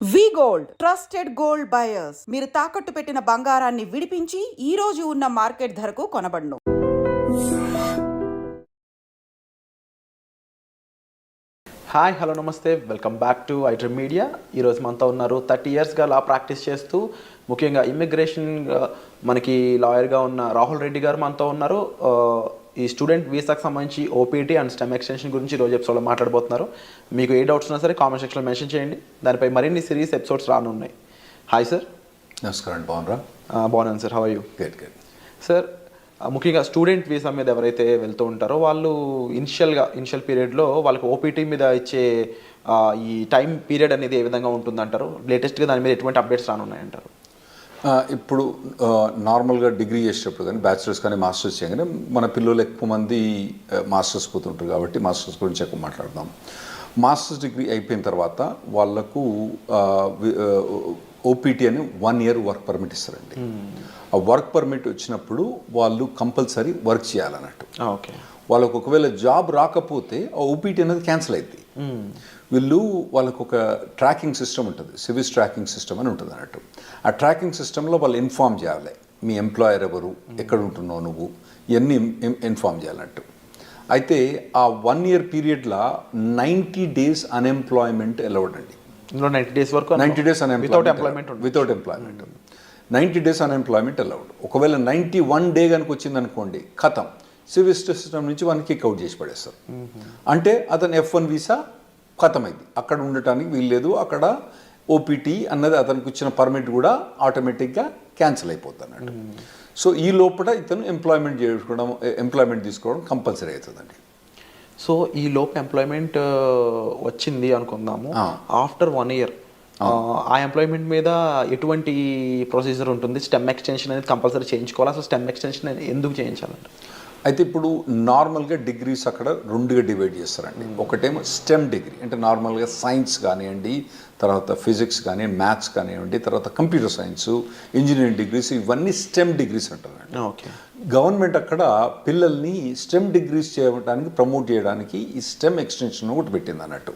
వి gold trusted gold buyers మీరు తాకట్టు పెట్టిన బంగారాన్ని విడిపించి ఈ రోజు ఉన్న మార్కెట్ ధరకు కొనబడును. హాయ్ హలో నమస్తే, welcome back to iDream media. ఈరోజు మనతో ఉన్నారు 30 ఇయర్స్గా లా ప్రాక్టీస్ చేస్తూ ముఖ్యంగా ఇమ్మిగ్రేషన్ మనకి లాయర్గా ఉన్న రాహుల్ రెడ్డి గారు మనతో ఉన్నారు. ఈ స్టూడెంట్ వీసాకు సంబంధించి ఓపీటీ అండ్ స్టెమ్ ఎక్స్టెన్షన్ గురించి ఈరోజు ఎపిసోడ్లో మాట్లాడబోతున్నారు. మీకు ఏ డౌట్స్ ఉన్నా సరే కామెంట్ సెక్షన్లో మెన్షన్ చేయండి. దానిపై మరిన్ని సిరీస్ ఎపిసోడ్స్ రానున్నాయి. Hi sir. నమస్కారం. బాగున్నారా? బాగున్నాను sir. How are you? Good. Sir, ముఖ్యంగా స్టూడెంట్ వీసా మీద ఎవరైతే వెళ్తూ ఉంటారో వాళ్ళు ఇనిషియల్ పీరియడ్లో వాళ్ళకి ఓపీటీ మీద ఇచ్చే ఈ టైం పీరియడ్ అనేది ఏ విధంగా ఉంటుందంటారు? లేటెస్ట్గా దాని మీద ఎటువంటి అప్డేట్స్ రానున్నాయంటారు? ఇప్పుడు నార్మల్గా డిగ్రీ చేసేటప్పుడు కానీ బ్యాచిలర్స్ కానీ మాస్టర్స్ చేయగానే మన పిల్లలు ఎక్కువ మంది మాస్టర్స్ పోతుంటారు కాబట్టి మాస్టర్స్ గురించి ఎక్కువ మాట్లాడదాం. మాస్టర్స్ డిగ్రీ అయిపోయిన తర్వాత వాళ్ళకు ఓపీటీ అని 1 year వర్క్ పర్మిట్ ఇస్తారండి. ఆ వర్క్ పర్మిట్ వచ్చినప్పుడు వాళ్ళు కంపల్సరీ వర్క్ చేయాలన్నట్టు. ఓకే. వాళ్ళకు ఒకవేళ జాబ్ రాకపోతే ఆ ఓపీటీ అనేది క్యాన్సిల్ అవుతుంది. వాళ్ళకు ఒక ట్రాకింగ్ సిస్టమ్ ఉంటుంది, సివిస్ ట్రాకింగ్ సిస్టమ్ అని ఉంటుంది అన్నట్టు. ఆ ట్రాకింగ్ సిస్టంలో వాళ్ళు ఇన్ఫామ్ చేయాలి, మీ ఎంప్లాయర్ ఎవరు, ఎక్కడ ఉంటున్నావు నువ్వు, ఇవన్నీ ఇన్ఫామ్ చేయాలన్నట్టు. అయితే ఆ 1 year పీరియడ్లో 90 days అన్ఎంప్లాయ్మెంట్ అలౌడ్ అండి. 90 days వరకు 90 days without employment 90 days unemployment allowed. ఒకవేళ 91 day కనుక వచ్చింది అనుకోండి, ఖతం, సివిల్ సిస్టమ్ నుంచి వన్ కిక్ అవుట్ చేసి పడేస్తారు. అంటే అతను F1 వీసా ఖతమైంది, అక్కడ ఉండటానికి వీల్లేదు. అక్కడ ఓపీటీ అన్నది అతనికి ఇచ్చిన పర్మిట్ కూడా ఆటోమేటిక్గా క్యాన్సిల్ అయిపోతుంది అన్నట్టు. సో ఈ లోపల ఇతను ఎంప్లాయ్మెంట్ తీసుకోవడం కంపల్సరీ అవుతుందండి. సో ఈ లోపు ఎంప్లాయ్మెంట్ వచ్చింది అనుకుందాము, ఆఫ్టర్ 1 year ఆ ఎంప్లాయ్మెంట్ మీద ఎటువంటి ప్రొసీజర్ ఉంటుంది? స్టెమ్ ఎక్స్టెన్షన్ అనేది కంపల్సరీ చేయించుకోవాలి. అసలు స్టెమ్ ఎక్స్టెన్షన్ ఎందుకు చేయించాలంటే? అయితే ఇప్పుడు నార్మల్గా డిగ్రీస్ అక్కడ 2గా డివైడ్ చేస్తారండి. ఒకటేమో స్టెమ్ డిగ్రీ అంటే నార్మల్గా సైన్స్ కానివ్వండి, తర్వాత ఫిజిక్స్ కానీ, మ్యాథ్స్ కానివ్వండి, తర్వాత కంప్యూటర్ సైన్స్, ఇంజనీరింగ్ డిగ్రీస్, ఇవన్నీ స్టెమ్ డిగ్రీస్ అంటారండి. ఓకే. గవర్నమెంట్ అక్కడ పిల్లల్ని స్టెమ్ డిగ్రీస్ చేయడానికి ప్రమోట్ చేయడానికి ఈ స్టెమ్ ఎక్స్టెన్షన్ ఒకటి పెట్టింది అన్నట్టు.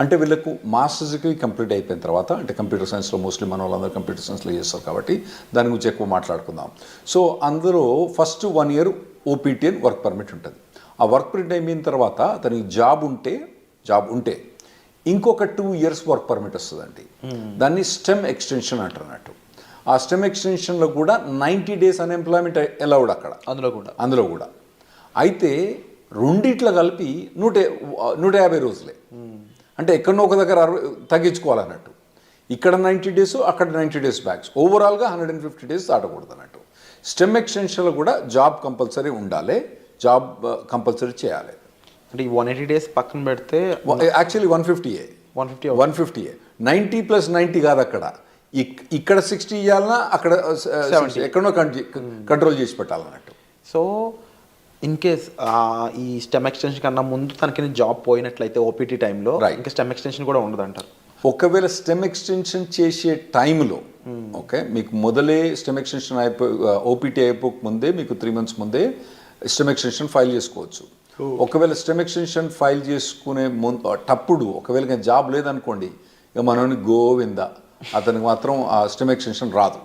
అంటే వీళ్ళకు మాస్టర్స్ డిగ్రీ కంప్లీట్ అయిపోయిన తర్వాత, అంటే కంప్యూటర్ సైన్స్లో మోస్ట్లీ మన వాళ్ళందరూ కంప్యూటర్ సైన్స్లో చేస్తారు కాబట్టి దాని గురించి ఎక్కువ మాట్లాడుకుందాం. సో అందులో ఫస్ట్ 1 year ఓపీటీ అని వర్క్ పర్మిట్ ఉంటుంది. ఆ వర్క్ పర్మిట్ అయిపోయిన తర్వాత అతనికి జాబ్ ఉంటే ఇంకొక 2 years వర్క్ పర్మిట్ వస్తుందండి. దాన్ని స్టెమ్ ఎక్స్టెన్షన్ అంటారు అన్నట్టు. ఆ స్టెమ్ ఎక్స్టెన్షన్లో కూడా 90 days అన్ఎంప్లాయ్మెంట్ అలౌడ్ అక్కడ, అందులో కూడా. అయితే రెండిట్లో కలిపి 150 రోజులే. అంటే ఎక్కడో ఒక దగ్గర తగ్గించుకోవాలన్నట్టు. ఇక్కడ 90 days, అక్కడ 90 days బ్యాక్స్, ఓవరాల్గా 150 days దాటకూడదు అన్నట్టు. స్టెమ్ ఎక్స్టెన్షన్లో కూడా జాబ్ కంపల్సరీ ఉండాలి, జాబ్ కంపల్సరీ చేయాలి. అంటే ఈ 180 days పక్కన పెడితే యాక్చువల్లీ 150 90 + 90 కాదు. అక్కడ ఇక్కడ 60 ఇవ్వాలన్నా అక్కడ 70 ఎక్కడో కంట్రోల్ చేసి పెట్టాలన్నట్టు. సో ఇన్ కేస్ ఈ స్టెమ్ ఎక్స్టెన్షన్ కన్నా ముందు తనకి జాబ్ పోయినట్లయితే ఓపీటీ టైంలో ఇంకా స్టెమ్ ఎక్స్టెన్షన్ కూడా ఉండదు అంటారు. ఒకవేళ స్టెమ్ ఎక్స్టెన్షన్ చేసే టైంలో ఓకే, మీకు మొదలే స్టెమ్ ఎక్స్టెన్షన్ ఓపీటీ అయిపోక ముందే, మీకు 3 months ముందే స్టెమ్ ఎక్స్టెన్షన్ ఫైల్ చేసుకోవచ్చు. ఒకవేళ స్టెమ్ ఎక్స్టెన్షన్ ఫైల్ చేసుకునే తప్పుడు ఒకవేళ జాబ్ లేదనుకోండి, ఇక మనోని గోవింద, అతనికి మాత్రం ఆ స్టెమ్ ఎక్స్టెన్షన్ రాదు.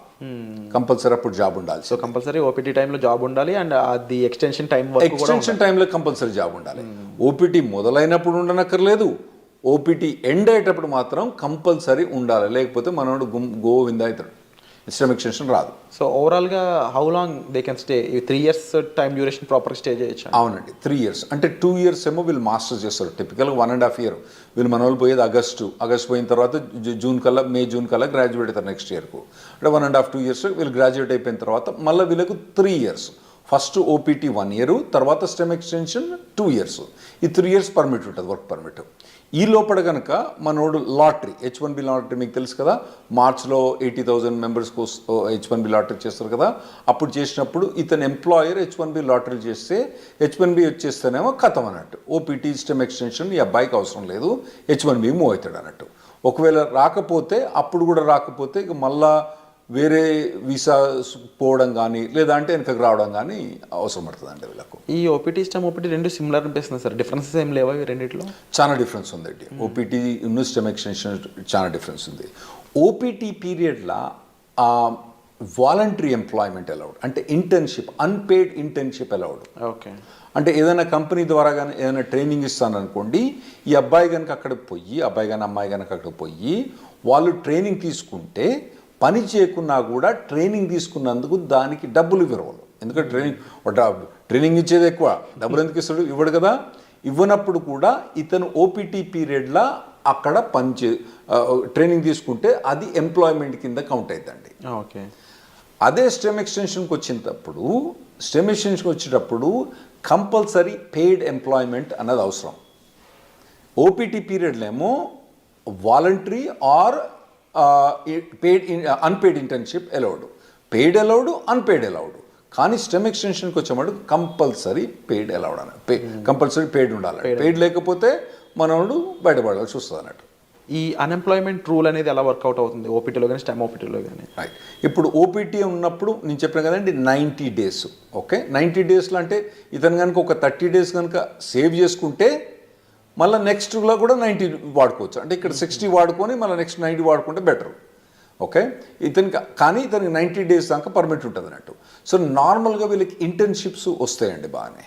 కంపల్సరీ అప్పుడు జాబ్ ఉండాలి. సో కంపల్సరీ ఓపీటీ టైంలో జాబ్ ఉండాలి అండ్ అది ఎక్స్టెన్షన్ టైంలో కంపల్సరీ జాబ్ ఉండాలి. ఓపీటీ మొదలైనప్పుడు ఉండనక్కర్లేదు, ఓపీటీ ఎండ్ అయ్యేటప్పుడు మాత్రం కంపల్సరీ ఉండాలి. లేకపోతే మనోడు గోవింద అవుతాడు, స్టెమ్ ఎక్స్టెన్షన్ రాదు. సో ఓవరాల్గా how long they can stay? 3 years time duration proper stay చేయొచ్చు? అవునండి, 3 years. అంటే 2 years ఏమో వీళ్ళు మాస్టర్స్ చేస్తారు. టిపికల్గా 1.5 year. వీళ్ళు మన వాళ్ళు పోయేది ఆగస్టు పోయిన తర్వాత మే జూన్ కల్లా గ్రాడ్యుయేట్ అవుతారు నెక్స్ట్ ఇయర్కు. అంటే 1.5-2 years వీళ్ళు గ్రాడ్యుయేట్ అయిపోయిన తర్వాత మళ్ళీ వీళ్ళకు 3 years. ఫస్ట్ ఓపీటీ 1 year, తర్వాత స్టెమ్ ఎక్స్టెన్షన్ 2 years. ఈ 3 years పర్మిట్ ఉంటుంది, వర్క్ పర్మిట్. ఈ లోపల కనుక మనోడు లాటరీ, H1B లాటరీ మీకు తెలుసు కదా, మార్చ్లో 80,000 members H1B లాటరీ చేస్తారు కదా. అప్పుడు చేసినప్పుడు ఇతను ఎంప్లాయర్ H1B లాటరీ చేస్తే H1B వచ్చేస్తేనేమో ఖతం అన్నట్టు. ఓపీటీ స్టెమ్ ఎక్స్టెన్షన్ ఈ అబ్బాయికి అవసరం లేదు, H1B మూవ్ అవుతాడు అన్నట్టు. ఒకవేళ రాకపోతే, అప్పుడు కూడా రాకపోతే ఇక మళ్ళా వేరే వీసా పోవడం కానీ లేదా అంటే వెనకకు రావడం కానీ అవసరం పడుతుందండి వీళ్ళకు. ఈ ఓపీటీ స్టెమ్ ఓపీటీ రెండు సిమిలర్ అనిపిస్తుంది సార్, డిఫరెన్సెస్ ఏం లేవా ఈ రెండిట్లో? చాలా డిఫరెన్స్ ఉందండి. ఓపీటీ స్టెమ్ ఎక్స్టెన్షన్ చాలా డిఫరెన్స్ ఉంది. ఓపీటీ పీరియడ్లో వాలంటరీ ఎంప్లాయ్మెంట్ అలౌడ్, అంటే internship, unpaid internship allowed. Okay, అంటే ఏదైనా కంపెనీ ద్వారా కానీ ఏదైనా ట్రైనింగ్ ఇస్తాను అనుకోండి, ఈ అబ్బాయి కనుక అక్కడికి పోయి, అబ్బాయి కానీ అమ్మాయి కనుక అక్కడికి పోయి వాళ్ళు ట్రైనింగ్ తీసుకుంటే పని చేయకున్నా కూడా ట్రైనింగ్ తీసుకున్నందుకు దానికి డబ్బులు ఇవ్వరు. ఎందుకంటే ట్రైనింగ్ ఇచ్చేది ఎక్కువ, డబ్బులు ఎందుకు ఇస్తాడు? ఇవ్వడు కదా. ఇవ్వనప్పుడు కూడా ఇతను ఓపీటీ పీరియడ్లో అక్కడ ట్రైనింగ్ తీసుకుంటే అది ఎంప్లాయ్మెంట్ కింద కౌంట్ అవుతుందండి. ఓకే. అదే స్టెమ్ ఎక్స్టెన్షన్కి వచ్చేటప్పుడు కంపల్సరీ పెయిడ్ ఎంప్లాయ్మెంట్ అన్నది అవసరం. ఓపీటీ పీరియడ్లో ఏమో voluntary or unpaid internship allowed, paid allowed, unpaid allowed. కానీ స్టెమ్ ఎక్స్టెన్షన్కి వచ్చేవాడు కంపల్సరీ పెయిడ్ అలౌడ్ అని, కంపల్సరీ పెయిడ్ ఉండాలి. పెయిడ్ లేకపోతే మనోడు బయటపడాల్సి వస్తుంది అన్నట్టు. ఈ అన్ఎంప్లాయ్మెంట్ రూల్ అనేది ఎలా వర్కౌట్ అవుతుంది ఓపీటీలో కానీ స్టెమ్ ఓపీటీలో కానీ? రైట్. ఇప్పుడు ఓపీటీ ఉన్నప్పుడు నేను చెప్పిన కదండి 90 days. ఓకే, 90 daysలో అంటే ఇతను కనుక ఒక 30 days కనుక సేవ్ చేసుకుంటే మళ్ళీ నెక్స్ట్లో కూడా 90 వాడుకోవచ్చు. అంటే ఇక్కడ 60 వాడుకొని మళ్ళీ నెక్స్ట్ 90 వాడుకుంటే బెటర్. ఓకే, కానీ ఇతనికి 90 days దాకా పర్మిట్ ఉంటుంది అన్నట్టు. సో నార్మల్గా వీళ్ళకి ఇంటర్న్షిప్స్ వస్తాయండి బాగానే.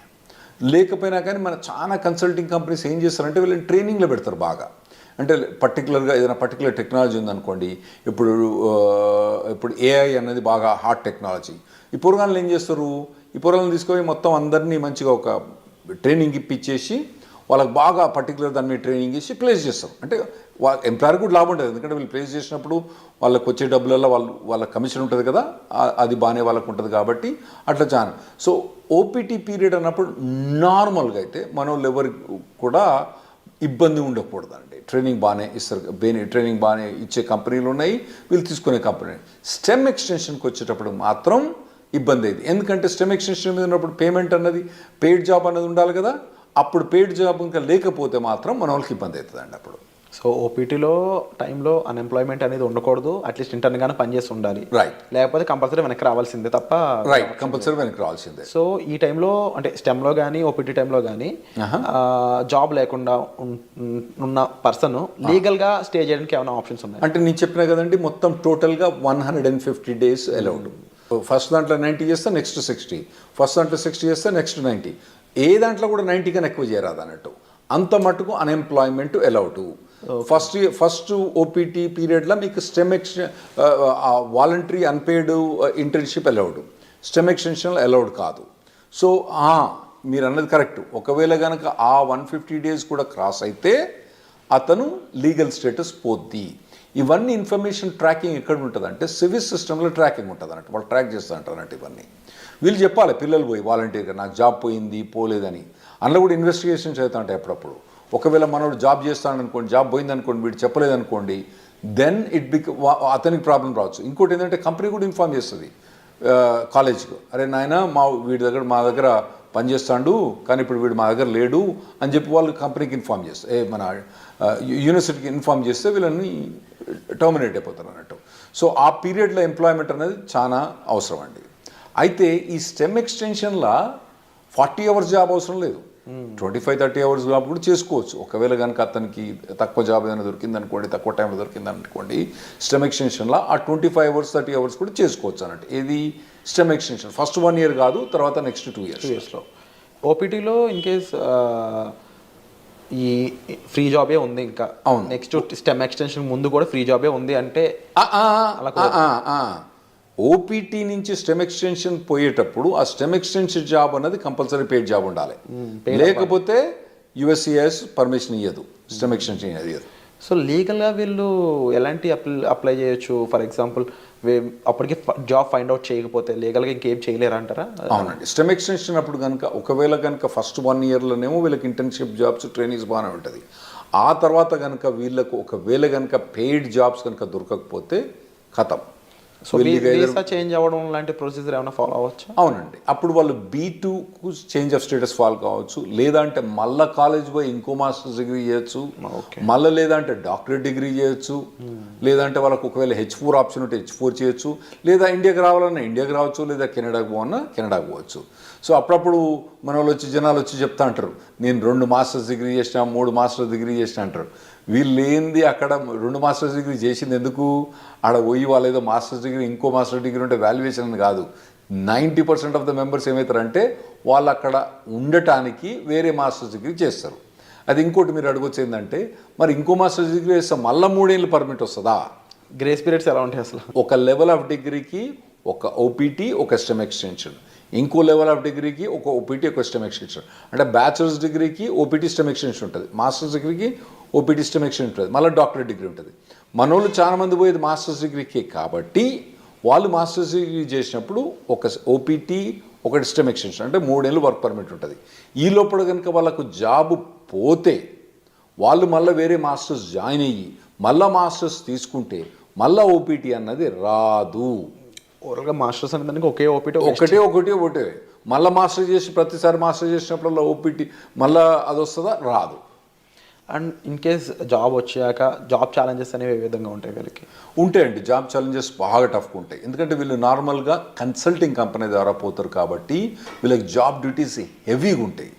లేకపోయినా కానీ మన చాలా కన్సల్టింగ్ కంపెనీస్ ఏం చేస్తారంటే వీళ్ళని ట్రైనింగ్లో పెడతారు బాగా. అంటే పర్టికులర్గా ఏదైనా పర్టికులర్ టెక్నాలజీ ఉందనుకోండి, ఇప్పుడు ఏఐ అనేది బాగా హాట్ టెక్నాలజీ. ఈ పూర్వగాలను ఏం చేస్తారు, ఈ పూర్వగాలను తీసుకొని మొత్తం అందరినీ మంచిగా ఒక ట్రైనింగ్ ఇప్పించేసి వాళ్ళకి బాగా పర్టికులర్ దాని మీద ట్రైనింగ్ ఇచ్చి ప్లేస్ చేస్తారు. అంటే ఎంప్లాయర్ కూడా లాభం ఉంటుంది, ఎందుకంటే వీళ్ళు ప్లేస్ చేసినప్పుడు వాళ్ళకి వచ్చే డబ్బులలో వాళ్ళ కమిషన్ ఉంటుంది కదా, అది బాగానే వాళ్ళకు ఉంటుంది కాబట్టి అట్లా చాలా. సో ఓపీటీ పీరియడ్ అన్నప్పుడు నార్మల్గా అయితే మన వాళ్ళు ఎవరికి కూడా ఇబ్బంది ఉండకూడదండి. ట్రైనింగ్ బాగానే ఇస్తారు, ట్రైనింగ్ బాగానే ఇచ్చే కంపెనీలు ఉన్నాయి, వీళ్ళు తీసుకునే కంపెనీ. స్టెమ్ ఎక్స్టెన్షన్కి వచ్చేటప్పుడు మాత్రం ఇబ్బంది అయింది. ఎందుకంటే స్టెమ్ ఎక్స్టెన్షన్ మీద ఉన్నప్పుడు పేమెంట్ అన్నది, పెయిడ్ జాబ్ అన్నది ఉండాలి కదా. అప్పుడు పెయిడ్ జాబ్ ఇంకా లేకపోతే మాత్రం మన వాళ్ళకి ఇబ్బంది అవుతుందండి అప్పుడు. సో ఓపీటీలో టైంలో అన్ఎంప్లాయ్మెంట్ అనేది ఉండకూడదు, అట్లీస్ట్ ఇంటర్న్గానే పనిచేసి ఉండాలి. రైట్. లేకపోతే కంపల్సరీ వెనక్కి రావాల్సిందే తప్ప. రైట్, కంపల్సరీ వెనక్కి రావాల్సిందే. సో ఈ టైంలో అంటే స్టెమ్లో కానీ ఓపీటీ టైంలో కానీ జాబ్ లేకుండా ఉన్న పర్సన్ లీగల్గా స్టే చేయడానికి ఏమైనా ఆప్షన్స్ ఉన్నాయి? అంటే నేను చెప్పినా కదండి, మొత్తం టోటల్గా 150 days అలౌడ్. ఫస్ట్ దాంట్లో 90 చేస్తే నెక్స్ట్ 60, ఫస్ట్ దాంట్లో 60 చేస్తే నెక్స్ట్ 90. ఏ దాంట్లో కూడా 90 కన్నా ఎక్కువ చేయరాదు అన్నట్టు. అంత మటుకు అన్ఎంప్లాయ్మెంట్ అలౌడ్. ఫస్ట్ ఓపీటీ పీరియడ్లో మీకు stem voluntary unpaid internship allowed, stem extension allowed కాదు. సో మీరు అన్నది కరెక్ట్. ఒకవేళ కనుక ఆ 150 days కూడా క్రాస్ అయితే అతను లీగల్ స్టేటస్ పోద్ది. ఇవన్నీ ఇన్ఫర్మేషన్ ట్రాకింగ్ ఎక్కడ ఉంటుంది అంటే సివిల్ సిస్టంలో ట్రాకింగ్ ఉంటుంది అన్నట్టు. వాళ్ళు ట్రాక్ చేస్తూ ఉంటారు అన్నట్టు. ఇవన్నీ వీళ్ళు చెప్పాలి, పిల్లలు పోయి వాలంటీర్గా నాకు జాబ్ పోయింది పోలేదని. అందులో కూడా ఇన్వెస్టిగేషన్స్ అవుతా ఉంటాయి అప్పుడప్పుడు. ఒకవేళ మనోడు జాబ్ చేస్తాడనుకోండి, జాబ్ పోయిందనుకోండి, వీడు చెప్పలేదనుకోండి, దెన్ అతనికి ప్రాబ్లం రావచ్చు. ఇంకోటి ఏంటంటే కంపెనీ కూడా ఇన్ఫార్మ్ చేస్తుంది కాలేజ్కు, అరే నాయన మా దగ్గర పనిచేస్తాడు కానీ ఇప్పుడు వీడు మా దగ్గర లేడు అని చెప్పి వాళ్ళు కంపెనీకి ఇన్ఫార్మ్ చేస్తారు, మన యూనివర్సిటీకి ఇన్ఫార్మ్ చేస్తే వీళ్ళని టర్మినేట్ అయిపోతారు అన్నట్టు. సో ఆ పీరియడ్లో ఎంప్లాయ్మెంట్ అనేది చాలా అవసరం అండి. అయితే ఈ స్టెమ్ ఎక్స్టెన్షన్లో 40 hours జాబ్ అవసరం లేదు, 25-30 hours జాబ్ కూడా చేసుకోవచ్చు. ఒకవేళ కనుక అతనికి తక్కువ జాబ్ ఏదైనా దొరికిందనుకోండి, తక్కువ టైంలో దొరికిందనుకోండి, స్టెమ్ ఎక్స్టెన్షన్లో ఆ 25 hours 30 hours కూడా చేసుకోవచ్చు అన్నట్టు. ఇది స్టెమ్ ఎక్స్టెన్షన్ ఫస్ట్ 1 year కాదు, తర్వాత నెక్స్ట్ 2 yearsలో. ఓపీటీలో ఇన్ కేస్ ఈ ఫ్రీ జాబే ఉంది, ఇంకా అవును, నెక్స్ట్ స్టెమ్ ఎక్స్టెన్షన్ ముందు కూడా ఫ్రీ జాబే ఉంది అంటే ఓపీటీ నుంచి స్టెమ్ ఎక్స్టెన్షన్ పోయేటప్పుడు ఆ స్టెమ్ ఎక్స్టెన్షన్ జాబ్ అన్నది కంపల్సరీ పెయిడ్ జాబ్ ఉండాలి. లేకపోతే యుఎస్సిఎస్ పర్మిషన్ ఇవ్వదు, స్టెమ్ ఎక్స్టెన్షన్ ఇవ్వదు. సో లీగల్గా వీళ్ళు ఎలాంటి అప్లై చేయొచ్చు? ఫర్ ఎగ్జాంపుల్ అప్పటికి జాబ్ ఫైండ్ అవుట్ చేయకపోతే లీగల్గా ఇంకేం చేయలేరు అంటారా? అవునండి. స్టెమ్ ఎక్స్టెన్షన్ అప్పుడు కనుక ఒకవేళ కనుక ఫస్ట్ 1 yearలోనేమో వీళ్ళకి ఇంటర్న్షిప్ జాబ్స్ ట్రైనింగ్స్ బాగానే ఉంటుంది. ఆ తర్వాత కనుక వీళ్ళకు ఒకవేళ కనుక పెయిడ్ జాబ్స్ కనుక దొరకకపోతే ఖతం, సో వీసా చేంజ్ అవ్వడం లాంటి ప్రొసీజర్ ఏమైనా ఫాలో అవ్వచ్చు? అవునండి, అప్పుడు వాళ్ళు B2కు చేంజ్ ఆఫ్ స్టేటస్ ఫాలో కావచ్చు, లేదంటే మళ్ళీ కాలేజ్ పోయి ఇంకో మాస్టర్స్ డిగ్రీ చేయొచ్చు, మళ్ళీ లేదంటే డాక్టరేట్ డిగ్రీ చేయొచ్చు, లేదంటే వాళ్ళకు ఒకవేళ H4 ఆప్షన్ ఉంటే H4 చేయొచ్చు, లేదా ఇండియాకి రావాలన్నా ఇండియాకి రావచ్చు, లేదా కెనడాకి పోవన్నా కెనడాకి పోవచ్చు. సో అప్పుడప్పుడు మన వాళ్ళు వచ్చి జనాలు వచ్చి చెప్తా అంటారు, నేను 2 మాస్టర్స్ డిగ్రీ చేసిన, 3 మాస్టర్స్ డిగ్రీ చేసిన అంటారు. వీళ్ళు ఏంది అక్కడ 2 మాస్టర్స్ డిగ్రీ చేసింది ఎందుకు? ఆడ పోయి వాళ్ళు ఏదో మాస్టర్స్ డిగ్రీ ఇంకో మాస్టర్ డిగ్రీ ఉంటే వాల్యుయేషన్ అని కాదు. 90% ఆఫ్ ద మెంబర్స్ ఏమవుతారంటే వాళ్ళు అక్కడ ఉండటానికి వేరే మాస్టర్స్ డిగ్రీ చేస్తారు. అది ఇంకోటి మీరు అడగొచ్చు ఏంటంటే, మరి ఇంకో మాస్టర్స్ డిగ్రీ చేస్తే మళ్ళీ 3 ఏళ్ళు పర్మిట్ వస్తుందా? గ్రేస్ పీరియడ్స్ ఎలా ఉంటాయి అసలు? ఒక లెవెల్ ఆఫ్ డిగ్రీకి ఒక OPT, ఒక స్టెమ్ ఎక్స్టెన్షన్, ఇంకో లెవెల్ ఆఫ్ డిగ్రీకి ఒక OPT, ఒక స్టెమ్ ఎక్స్టెన్షన్. అంటే బ్యాచిలర్స్ డిగ్రీకి OPT స్టెమ్ ఎక్స్టెన్షన్ ఉంటుంది, మాస్టర్స్ డిగ్రీకి OPT స్టెమ్ ఎక్స్టెన్షన్ ఉంటుంది, మళ్ళీ డాక్టరేట్ డిగ్రీ ఉంటుంది. మనోళ్ళు చాలా మంది పోయేది మాస్టర్స్ డిగ్రీకి, కాబట్టి వాళ్ళు మాస్టర్స్ డిగ్రీ చేసినప్పుడు ఒక OPT, ఒకటి స్టెమ్ ఎక్స్టెన్షన్, అంటే 3 ఏళ్ళు వర్క్ పర్మిట్ ఉంటుంది. ఈ లోపల కనుక వాళ్ళకు జాబ్ పోతే వాళ్ళు మళ్ళీ వేరే మాస్టర్స్ జాయిన్ అయ్యి మళ్ళీ మాస్టర్స్ తీసుకుంటే మళ్ళీ OPT అన్నది రాదు. ఓవరాల్గా మాస్టర్స్ అనే దానికి ఒకటే మళ్ళీ మాస్టర్ చేసి ప్రతిసారి మాస్టర్ చేసినప్పుడల్లా OPT మళ్ళీ అది వస్తుందా? రాదు. అండ్ ఇన్ కేస్ జాబ్ వచ్చాక జాబ్ ఛాలెంజెస్ అనేవి ఏ విధంగా ఉంటాయి వీళ్ళకి? ఉంటాయండి, జాబ్ ఛాలెంజెస్ బాగా టఫ్గా ఉంటాయి. ఎందుకంటే వీళ్ళు నార్మల్గా కన్సల్టింగ్ కంపెనీ ద్వారా పోతారు కాబట్టి వీళ్ళకి జాబ్ డ్యూటీస్ హెవీగా ఉంటాయి,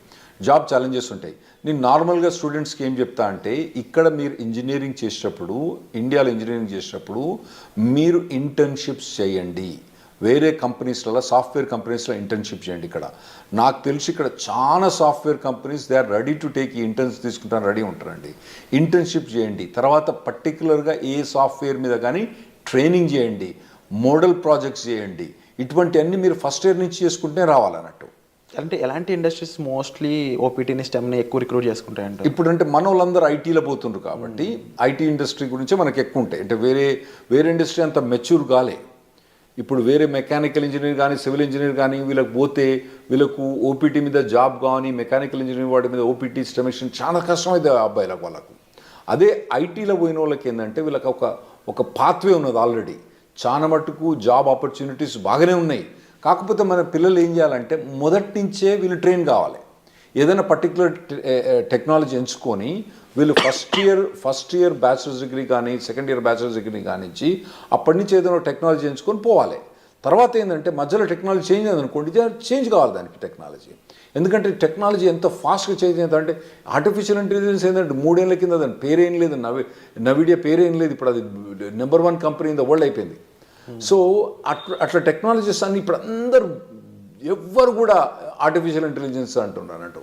జాబ్ ఛాలెంజెస్ ఉంటాయి. నేను నార్మల్గా స్టూడెంట్స్కి ఏం చెప్తా అంటే, ఇక్కడ మీరు ఇంజనీరింగ్ చేసేటప్పుడు, ఇండియాలో ఇంజనీరింగ్ చేసేటప్పుడు మీరు ఇంటర్న్షిప్స్ చేయండి. వేరే కంపెనీస్లలో, సాఫ్ట్వేర్ కంపెనీస్లో ఇంటర్న్షిప్ చేయండి. ఇక్కడ నాకు తెలిసి ఇక్కడ చాలా software companies they are ready to take ఈ ఇంటర్న్స్ తీసుకుంటాను రెడీ ఉంటారండి. ఇంటర్న్షిప్ చేయండి, తర్వాత పర్టికులర్గా ఏ సాఫ్ట్వేర్ మీద కానీ ట్రైనింగ్ చేయండి, మోడల్ ప్రాజెక్ట్స్ చేయండి. ఇటువంటివన్నీ మీరు ఫస్ట్ ఇయర్ నుంచి చేసుకుంటే రావాలన్నట్టు. అంటే ఎలాంటి ఇండస్ట్రీస్ మోస్ట్లీ OPTని స్టెమ్ని ఎక్కువ రిక్రూట్ చేసుకుంటాయంటే? ఇప్పుడంటే మన వాళ్ళందరూ ఐటీలో పోతుండ్రు కాబట్టి IT ఇండస్ట్రీ గురించే మనకి ఎక్కువ ఉంటాయి. అంటే వేరే ఇండస్ట్రీ అంత మెచ్యూర్ కాలే. ఇప్పుడు వేరే మెకానికల్ ఇంజనీర్ కానీ, సివిల్ ఇంజనీర్ కానీ వీళ్ళకి పోతే వీళ్ళకు OPT మీద జాబ్ కానీ, మెకానికల్ ఇంజనీర్ వాటి మీద OPT స్టెమిషన్ చాలా కష్టమైంది అబ్బాయిలకు వాళ్ళకు. అదే ఐటీలో పోయిన వాళ్ళకి ఏంటంటే వీళ్ళకి ఒక పాత్వే ఉన్నది ఆల్రెడీ. చాలా మటుకు జాబ్ ఆపర్చునిటీస్ బాగానే ఉన్నాయి. కాకపోతే మన పిల్లలు ఏం చేయాలంటే మొదటి నుంచే వీళ్ళు ట్రైన్ కావాలి. ఏదైనా పర్టికులర్ టెక్నాలజీ ఎంచుకొని వీళ్ళు ఫస్ట్ ఇయర్ బ్యాచిలర్స్ డిగ్రీ కానీ, సెకండ్ ఇయర్ బ్యాచిలర్స్ డిగ్రీ కానించి అప్పటి నుంచి ఏదైనా టెక్నాలజీ ఎంచుకొని పోవాలి. తర్వాత ఏంటంటే మధ్యలో టెక్నాలజీ చేంజ్ అయిందనుకోండి, చేంజ్ కావాలి దానికి టెక్నాలజీ. ఎందుకంటే టెక్నాలజీ ఎంత ఫాస్ట్గా చేంజ్ అయిందంటే, ఆర్టిఫిషియల్ ఇంటెలిజెన్స్ ఏంటంటే 3 ఏళ్ల కింద దాని పేరేం లేదు, నవిడియా పేరేం లేదు. ఇప్పుడు అది number 1 company in the world అయిపోయింది. సో అట్లా టెక్నాలజీస్ అన్ని ఇప్పుడు అందరూ ఎవ్వరు కూడా ఆర్టిఫిషియల్ ఇంటెలిజెన్స్ అంటున్నారు అన్నట్టు.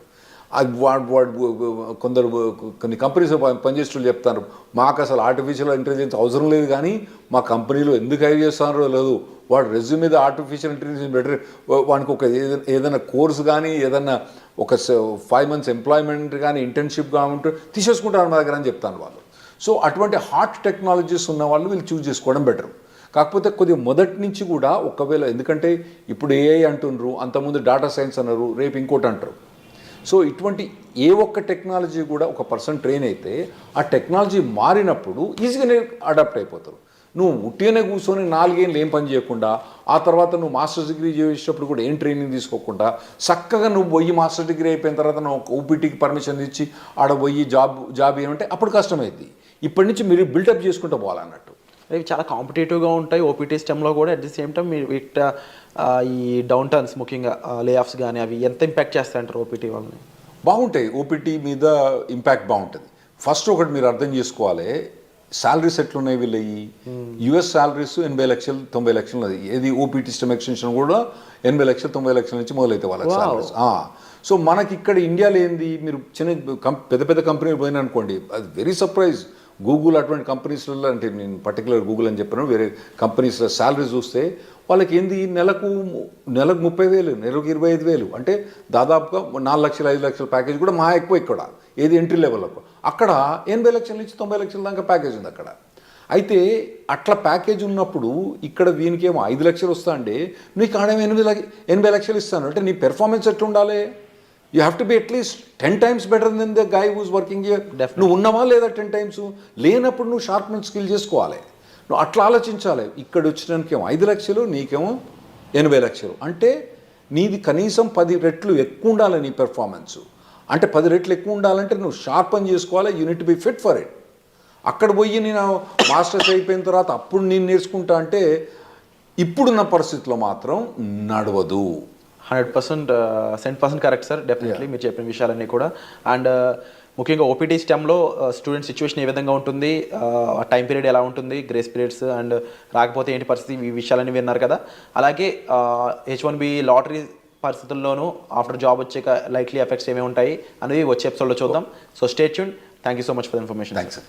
కొన్ని కంపెనీస్ పనిచేస్తూ చెప్తారు, మాకు అసలు ఆర్టిఫిషియల్ ఇంటెలిజెన్స్ అవసరం లేదు, కానీ మా కంపెనీలో ఎందుకు హైర్ చేస్తున్నారో లేదు, వాడు రెజ్యూమ్ మీద ఆర్టిఫిషియల్ ఇంటెలిజెన్స్ బెటర్, వానికి ఒక ఏదైనా కోర్స్ కానీ, ఏదైనా ఒక 5 months ఎంప్లాయ్మెంట్ కానీ, ఇంటర్న్షిప్ కానీ ఉంటే తీసేసుకుంటారు మా దగ్గర అని చెప్తాను వాళ్ళు. సో అటువంటి హాట్ టెక్నాలజీస్ ఉన్న వాళ్ళు వీళ్ళు చూస్ చేసుకోవడం బెటర్. కాకపోతే కొద్దిగా మొదటి నుంచి కూడా ఒకవేళ, ఎందుకంటే ఇప్పుడు AI అంటున్నారు, అంతకుముందు డేటా సైన్స్ అన్నారు, రేపు ఇంకోటి అంటారు. సో ఇటువంటి ఏ ఒక్క టెక్నాలజీ కూడా ఒక పర్సన్ ట్రైన్ అయితే ఆ టెక్నాలజీ మారినప్పుడు ఈజీగానే అడాప్ట్ అయిపోతారు. నువ్వు ఉట్టిగానే కూర్చొని 4 ఏళ్ళు ఏం పని చేయకుండా, ఆ తర్వాత నువ్వు మాస్టర్స్ డిగ్రీ చేసేటప్పుడు కూడా ఏం ట్రైనింగ్ తీసుకోకుండా చక్కగా నువ్వు పోయి మాస్టర్ డిగ్రీ అయిపోయిన తర్వాత నువ్వు OPTకి పర్మిషన్ ఇచ్చి ఆడ పోయి జాబ్ ఏమంటే అప్పుడు కష్టమైంది. ఇప్పటి నుంచి మీరు బిల్డప్ చేసుకుంటూ పోవాలన్నట్టు. ఇవి చాలా కాంపిటేటివ్గా ఉంటాయి OPT స్టెమ్లో కూడా. అట్ ది సేమ్ టైం మీరు ఈ డౌన్ టర్న్స్, ముఖ్యంగా లే ఆఫ్స్ కానీ అవి ఎంత ఇంపాక్ట్ చేస్తాయంటారు OPT వాళ్ళని? బాగుంటాయి, OPT మీద ఇంపాక్ట్ బాగుంటుంది. ఫస్ట్ ఒకటి మీరు అర్థం చేసుకోవాలి, శాలరీస్ ఎట్లున్నాయి వీళ్ళవి. US శాలరీస్ 80 లక్షలు 90 లక్షలు. ఏది OPT స్టెమ్ ఎక్స్టెన్షన్ కూడా 80 లక్షలు 90 లక్షల నుంచి మొదలైతే వాళ్ళకి శాలరీస్. సో మనకి ఇక్కడ ఇండియాలో ఏంది, మీరు పెద్ద కంపెనీలు పోయినా అనుకోండి, అది వెరీ సర్ప్రైజ్. గూగుల్ అటువంటి కంపెనీస్లలో, అంటే నేను పర్టికులర్ గూగుల్ అని చెప్పాను, వేరే కంపెనీస్లో శాలరీ చూస్తే వాళ్ళకి ఏంది నెలకు 30,000, నెలకు 25,000, అంటే దాదాపుగా 4 లక్షలు 5 లక్షల ప్యాకేజ్ కూడా మా ఎక్కువ ఇక్కడ. ఏది ఎంట్రీ లెవెల్లో అక్కడ 80 లక్షల నుంచి 90 లక్షల దాకా ప్యాకేజ్ ఉంది అక్కడ. అయితే అట్లా ప్యాకేజ్ ఉన్నప్పుడు ఇక్కడ వీనికేమో 5 లక్షలు వస్తా అంటే నీకు ఆడేమో 80 లక్షలు ఇస్తాను అంటే నీ పెర్ఫార్మెన్స్ ఎట్లా ఉండాలి? You have to be at least 10 times better than the guy who's working here. నువ్వు ఉన్నావా లేదా 10 times? లేనప్పుడు నువ్వు షార్ప్నెస్ స్కిల్ చేసుకోవాలి. నువ్వు అట్లా ఆలోచించాలి. ఇక్కడ వచ్చినానికేమో 5 లక్షలు, నీకేమో 80 లక్షలు. అంటే నీది కనీసం 10 రెట్లు ఎక్కువ ఉండాలి నీ పెర్ఫార్మెన్స్. అంటే 10 రెట్లు ఎక్కువ ఉండాలంటే నువ్వు షార్ప్ పని చేసుకోవాలి. Unit be fit for it. అక్కడ పోయి నేను మాస్టర్స్ అయిపోయిన తర్వాత అప్పుడు నేను నేర్చుకుంటా అంటే ఇప్పుడున్న పరిస్థితిలో మాత్రం నడవదు. 100% కరెక్ట్ సార్. డెఫినెట్లీ మీరు చెప్పిన విషయాలన్నీ కూడా. అండ్ ముఖ్యంగా ఓపీటీ స్టెమ్లో స్టూడెంట్ సిచ్యువేషన్ ఏ విధంగా ఉంటుంది, టైం పీరియడ్ ఎలా ఉంటుంది, గ్రేస్ పీరియడ్స్ అండ్ రాకపోతే ఏంటి పరిస్థితి, ఈ విషయాలన్నీ విన్నారు కదా. అలాగే H1B లాటరీ పరిస్థితుల్లోనూ ఆఫ్టర్ జాబ్ వచ్చాక లైక్లీ ఎఫెక్ట్స్ ఏమేమి ఉంటాయి అనేది వచ్చే ఎపిసోడ్లో చూద్దాం. So stay tuned. Thank you so much for information. Thanks.